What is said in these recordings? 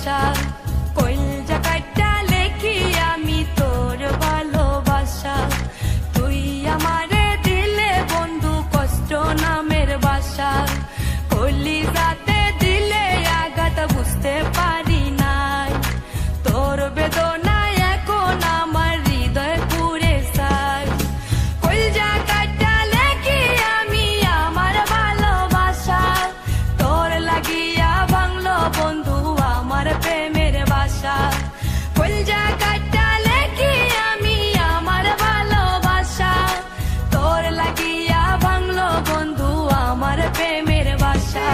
বাসা। কইলজা কাইটা লেখি আমি তোর ভালোবাসা, তুই আমারে দিলে বন্ধু কষ্ট নামের বাসা। কলিজাতে দিলে আঘাত বুঝতে পারি নাই, তোর বেদনায় এখন আমার হৃদয় পুড়ে যায়। কইলজা কাইটা লেখি আমি আমার ভালোবাসা, তোর লাগিয়া ভাঙলো বন্ধু আমার প্রেমের বাসা। কইলজা কাইটা লেখি আমি আমার ভালোবাসা, তোর লাগিয়া ভাঙলো বন্ধু আমার প্রেমের বাসা।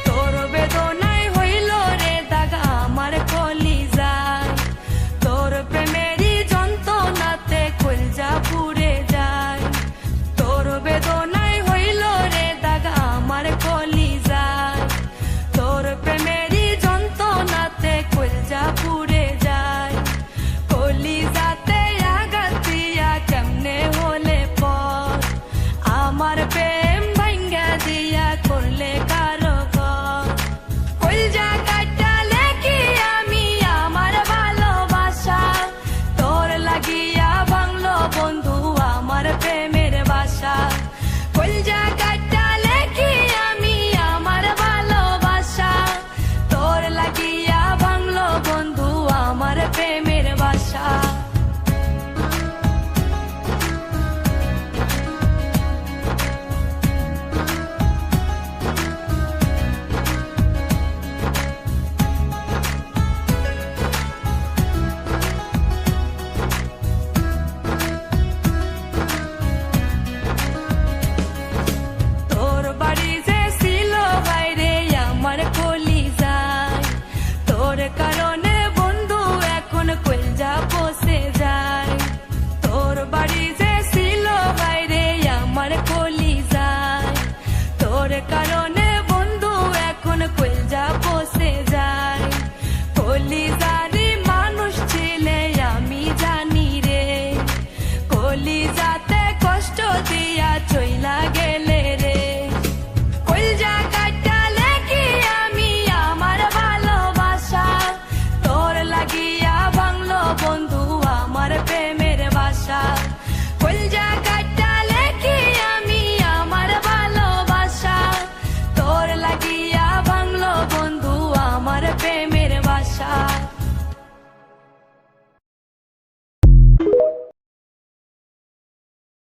তোর বেদনায় হইল রে দাগা আমার কলিজায়, তোর প্রেমেরই যন্ত্রণাতে কলিজা পুড়ে যায়। তোর বেদনায় হইল রে দাগা আমার কলিজায়, তোর প্রেমেরই যন্ত্রণাতে কলিজা পুড়ে যায়। কলিজাতে আঘাত দিয়া কেমনে হলে পর আমার